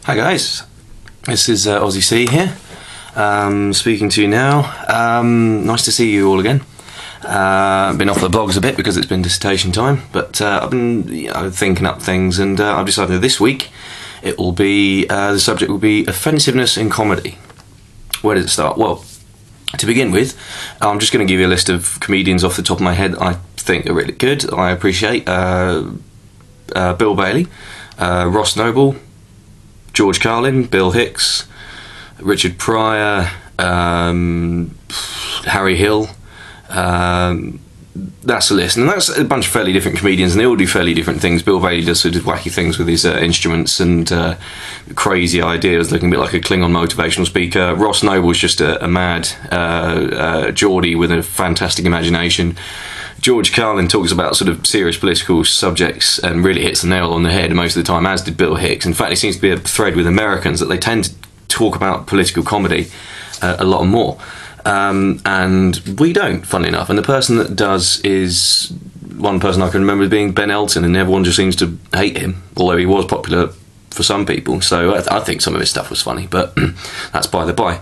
Hi guys, this is Aussie C here, speaking to you now. Nice to see you all again. I've been off the blogs a bit because it's been dissertation time, but I've been thinking up things, and I've decided that this week it will be the subject will be offensiveness in comedy. Where does it start? Well, to begin with, I'm just going to give you a list of comedians off the top of my head I think are really good. I appreciate Bill Bailey, Ross Noble, George Carlin, Bill Hicks, Richard Pryor, Harry Hill. That's a list, and that's a bunch of fairly different comedians, and they all do fairly different things. Bill Bailey does sort of wacky things with his instruments and crazy ideas, looking a bit like a Klingon motivational speaker. Ross Noble's just a mad Geordie with a fantastic imagination. George Carlin talks about sort of serious political subjects and really hits the nail on the head most of the time, as did Bill Hicks. In fact, it seems to be a thread with Americans that they tend to talk about political comedy a lot more. And we don't, funnily enough. And the person that does is one person I can remember as being Ben Elton, and everyone just seems to hate him, although he was popular for some people. So I think some of his stuff was funny, but that's by the by.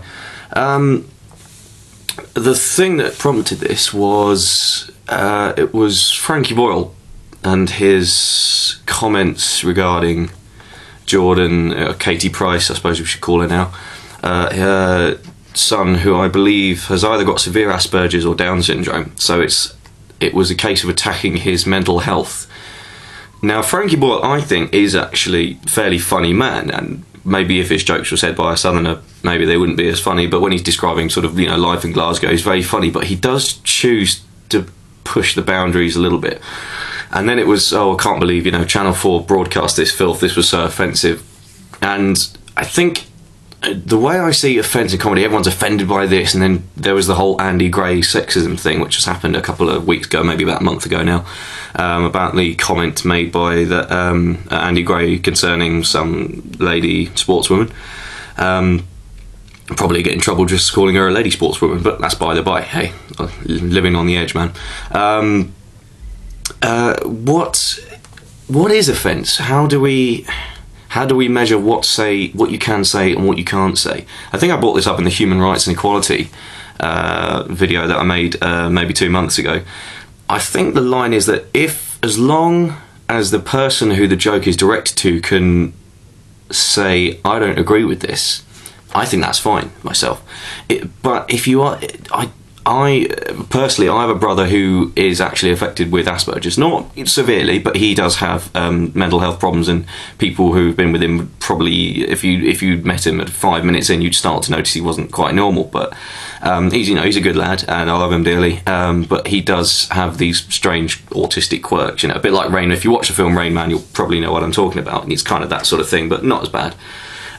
The thing that prompted this was it was Frankie Boyle and his comments regarding Jordan, Katie Price, I suppose we should call her now, her son, who I believe has either got severe Asperger's or Down syndrome. So it was a case of attacking his mental health. Now, Frankie Boyle, I think, is actually a fairly funny man, and maybe if his jokes were said by a southerner, maybe they wouldn't be as funny, but when he's describing sort of, life in Glasgow, he's very funny, but he does choose to push the boundaries a little bit. And then it was, I can't believe, Channel 4 broadcast this filth, this was so offensive. And I think the way I see offence in comedy, everyone's offended by this, and then there was the whole Andy Gray sexism thing, which has happened a couple of weeks ago, maybe about a month ago now, about the comment made by Andy Gray concerning some lady sportswoman. Probably get in trouble just calling her a lady sportswoman, but that's by the by. Hey, living on the edge, man. What is offence? How do we measure what you can say and what you can't say? I think I brought this up in the human rights and equality video that I made maybe 2 months ago. I think the line is that as long as the person who the joke is directed to can say, I don't agree with this, I think that's fine myself. But if you are, I personally, I have a brother who is actually affected with Asperger's, not severely, but he does have mental health problems, and people who've been with him would probably, if you met him at 5 minutes in, you'd start to notice he wasn't quite normal. But he's a good lad, and I love him dearly. But he does have these strange autistic quirks, a bit like Rain. If you watch the film Rain Man, you'll probably know what I'm talking about. And it's kind of that sort of thing, but not as bad.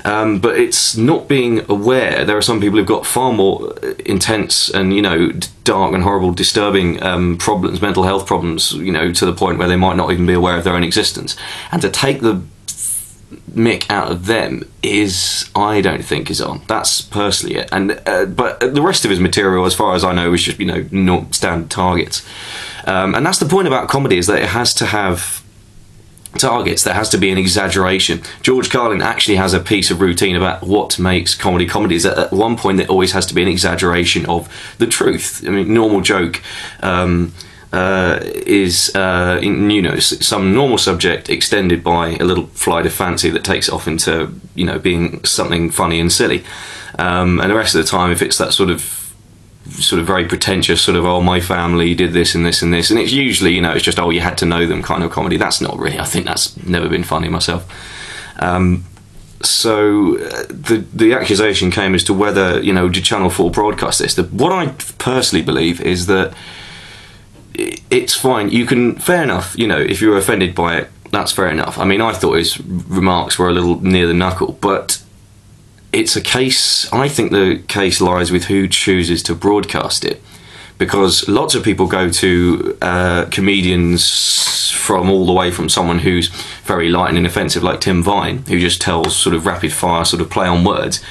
But it's not being aware. There are some people who've got far more intense and, dark and horrible, disturbing problems, mental health problems, to the point where they might not even be aware of their own existence. And to take the mick out of them I don't think is on. That's personally it. And but the rest of his material, as far as I know, is just, not standard targets. And that's the point about comedy, is that it has to have targets. There has to be an exaggeration. George Carlin actually has a piece of routine about what makes comedy is that at one point there always has to be an exaggeration of the truth. I mean, normal joke is some normal subject extended by a little flight of fancy that takes it off into being something funny and silly, and the rest of the time, if it's that sort of very pretentious my family did this and this and this, and it's usually it's just you had to know them kind of comedy. That's not really, I think that's never been funny myself. So the accusation came as to whether did Channel 4 broadcast this. What I personally believe is that it's fine. You can, fair enough, if you're offended by it, that's fair enough. I mean, I thought his remarks were a little near the knuckle, but it's a case, I think the case lies with who chooses to broadcast it, because lots of people go to comedians from all the way from someone who's very light and inoffensive like Tim Vine, who just tells sort of rapid fire sort of play on words,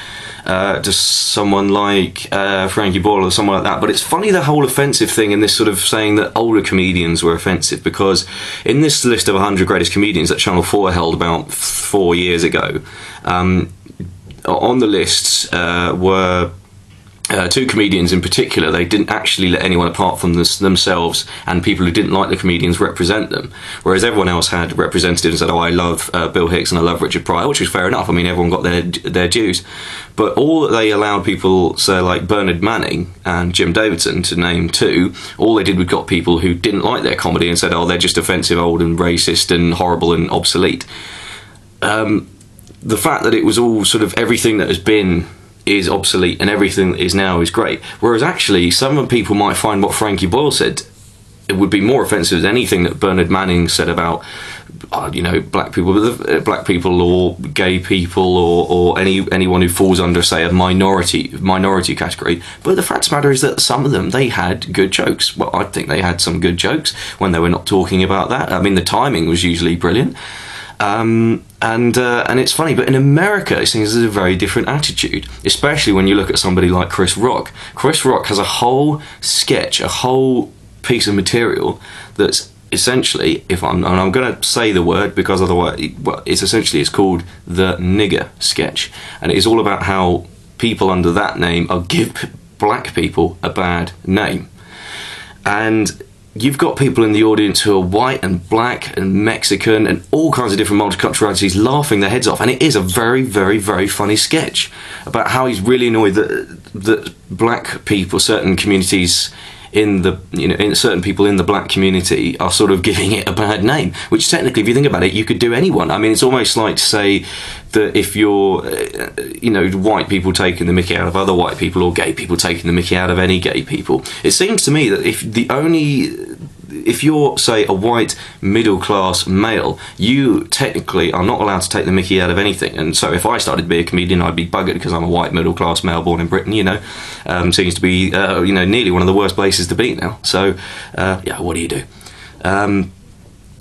just someone like Frankie Boyle or someone like that. But it's funny, the whole offensive thing in this sort of saying that older comedians were offensive, because in this list of 100 greatest comedians that Channel 4 held about 4 years ago, on the lists were two comedians in particular. They didn't actually let anyone apart from themselves and people who didn't like the comedians represent them, whereas everyone else had represented and said, oh, I love Bill Hicks and I love Richard Pryor, which is fair enough. I mean, everyone got their dues. But all that they allowed people, say like Bernard Manning and Jim Davidson, to name two, all they did was got people who didn't like their comedy and said, oh, they're just offensive, old and racist and horrible and obsolete. The fact that it was all sort of everything that has been is obsolete and everything that is now is great, whereas actually some people might find what Frankie Boyle said, it would be more offensive than anything that Bernard Manning said about you know, black people or gay people or anyone who falls under, say, a minority category. But the fact of the matter is that some of them, they had good jokes. Well, I think they had some good jokes when they were not talking about that. I mean, the timing was usually brilliant. And it's funny, but in America it seems there's a very different attitude, especially when you look at somebody like Chris Rock. Chris Rock has a whole sketch, a whole piece of material that's essentially, I'm going to say the word because otherwise, well, it's called the nigger sketch, and it is all about how people under that name give black people a bad name. And you've got people in the audience who are white and black and Mexican and all kinds of different multiculturalities laughing their heads off, and it is a very, very, very funny sketch about how he's really annoyed that black people, certain communities in the, you know, in certain people in the black community are sort of giving it a bad name, which technically, if you think about it, you could do anyone. I mean, it's almost like to say that if you're, you know, white people taking the mickey out of other white people or gay people taking the mickey out of any gay people. It seems to me that if you're, say, a white middle-class male, you technically are not allowed to take the mickey out of anything. And so if I started to be a comedian, I'd be buggered because I'm a white middle-class male born in Britain, you know. Seems to be, you know, nearly one of the worst places to be now. So, yeah, what do you do?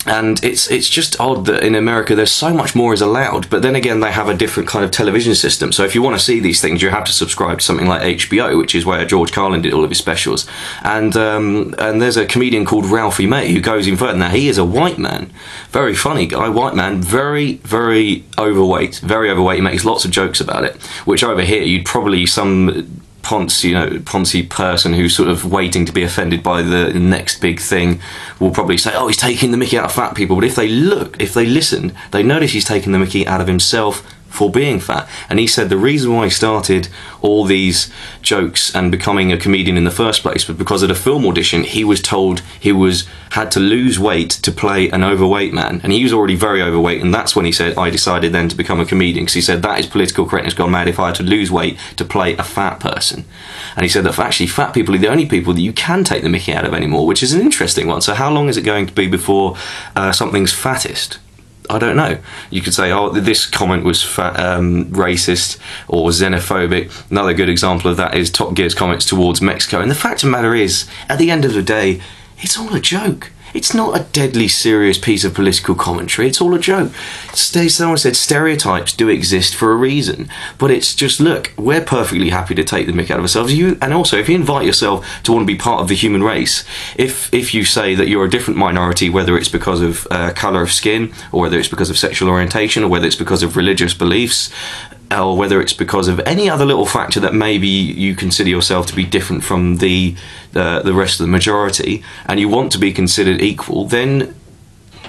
And it's just odd that in America there's so much more is allowed, but then again they have a different kind of television system. So if you want to see these things, you have to subscribe to something like HBO, which is where George Carlin did all of his specials. And there's a comedian called Ralphie May who goes in further. Now, he is a white man, very funny guy, white man, very, very overweight, He makes lots of jokes about it, which over here you'd probably some poncy person who's sort of waiting to be offended by the next big thing will probably say, oh, he's taking the mickey out of fat people. But if they listened, they notice he's taking the mickey out of himself for being fat. And he said the reason why he started all these jokes and becoming a comedian in the first place was because at a film audition he was told he had to lose weight to play an overweight man, and he was already very overweight, and that's when he said, I decided then to become a comedian, because he said that is political correctness gone mad if I had to lose weight to play a fat person. And he said that actually fat people are the only people that you can take the mickey out of anymore, which is an interesting one. So how long is it going to be before something's fattest? I don't know. You could say, oh, this comment was racist or xenophobic. Another good example of that is Top Gear's comments towards Mexico. And the fact of the matter is, at the end of the day, it's all a joke. It's not a deadly serious piece of political commentary. It's all a joke. Someone said stereotypes do exist for a reason, but it's just, look, we're perfectly happy to take the mick out of ourselves. And also, if you invite yourself to want to be part of the human race, if you say that you're a different minority, whether it's because of colour of skin, or whether it's because of sexual orientation, or whether it's because of religious beliefs, or whether it's because of any other little factor that maybe you consider yourself to be different from the rest of the majority, and you want to be considered equal, then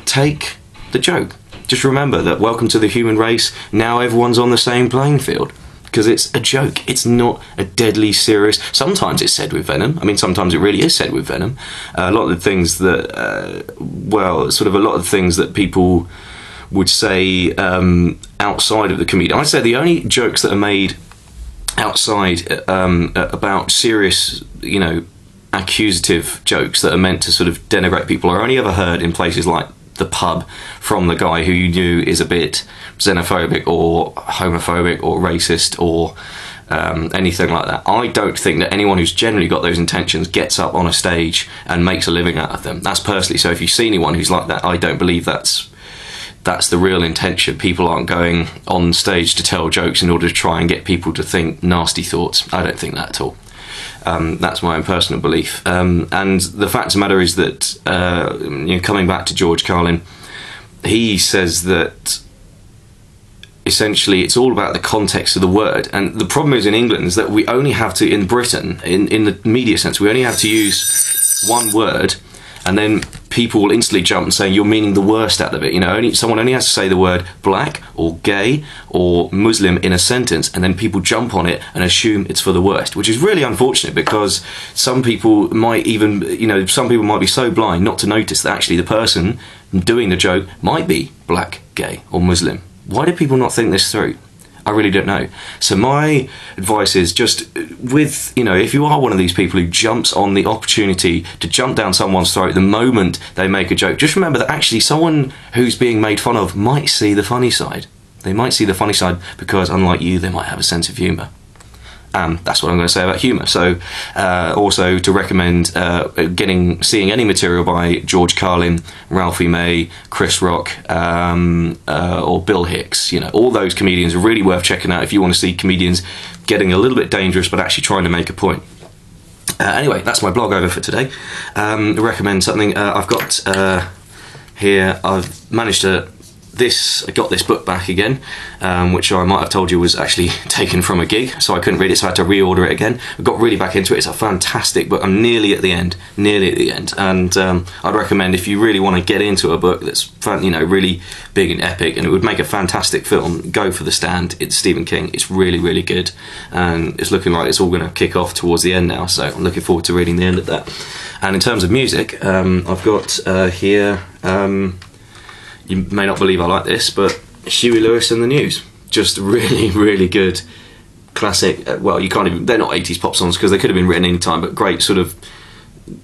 take the joke. Just remember that welcome to the human race, now everyone's on the same playing field. Because it's a joke, it's not a deadly serious. Sometimes it's said with venom. I mean, sometimes it really is said with venom. A lot of the things that, a lot of things that people would say outside of the comedian. I'd say the only jokes that are made outside about serious, you know, accusative jokes that are meant to sort of denigrate people are only ever heard in places like the pub from the guy who you knew is a bit xenophobic or homophobic or racist or anything like that. I don't think that anyone who's generally got those intentions gets up on a stage and makes a living out of them. That's personally. So if you see anyone who's like that, I don't believe that's that's the real intention. People aren't going on stage to tell jokes in order to try and get people to think nasty thoughts. I don't think that at all. That's my own personal belief. And the fact of the matter is that, coming back to George Carlin, he says that essentially it's all about the context of the word. And the problem is in England is that we only have to, in Britain, in the media sense, we only have to use one word, and then people will instantly jump and say you're meaning the worst out of it. Someone only has to say the word black or gay or Muslim in a sentence, and then people jump on it and assume it's for the worst, which is really unfortunate, because some people might even, some people might be so blind not to notice that actually the person doing the joke might be black, gay or Muslim. Why do people not think this through? I really don't know. So my advice is just if you are one of these people who jumps on the opportunity to jump down someone's throat the moment they make a joke, just remember that actually someone who's being made fun of might see the funny side. They might see the funny side because, unlike you, they might have a sense of humour. That's what I'm going to say about humour. So also to recommend seeing any material by George Carlin, Ralphie May, Chris Rock, or Bill Hicks. All those comedians are really worth checking out if you want to see comedians getting a little bit dangerous but actually trying to make a point. Anyway, that's my blog over for today. Recommend something. I've got here, I've managed to I got this book back again, which I might have told you was actually taken from a gig, so I couldn't read it, so I had to reorder it again. I got really back into it. It's a fantastic book. I'm nearly at the end, and I'd recommend, if you really want to get into a book that's really big and epic, and it would make a fantastic film, go for The Stand. It's Stephen King. It's really, really good, and it's looking like it's all going to kick off towards the end now, so I'm looking forward to reading the end of that. And in terms of music, I've got here, you may not believe I like this, but Huey Lewis and the News. Just really, really good classic. Well, you can't even, they're not 80s pop songs because they could have been written any time, but great sort of,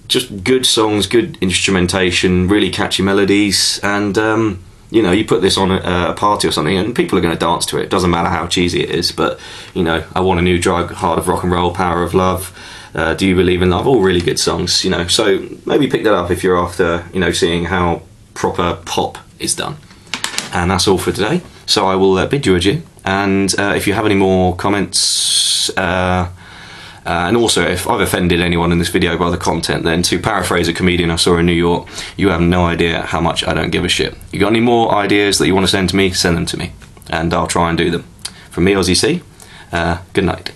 just good songs, good instrumentation, really catchy melodies, and you put this on a party or something and people are going to dance to it. It doesn't matter how cheesy it is, but I Want a New Drug, Heart of Rock and Roll, Power of Love, Do You Believe in Love, all really good songs, so maybe pick that up if you're after, seeing how proper pop is done. And that's all for today, so I will bid you adieu, and if you have any more comments, and also if I've offended anyone in this video by the content, then to paraphrase a comedian I saw in New York, you have no idea how much I don't give a shit. You got any more ideas that you want to send to me, send them to me, and I'll try and do them. From me, Aussie C, good night.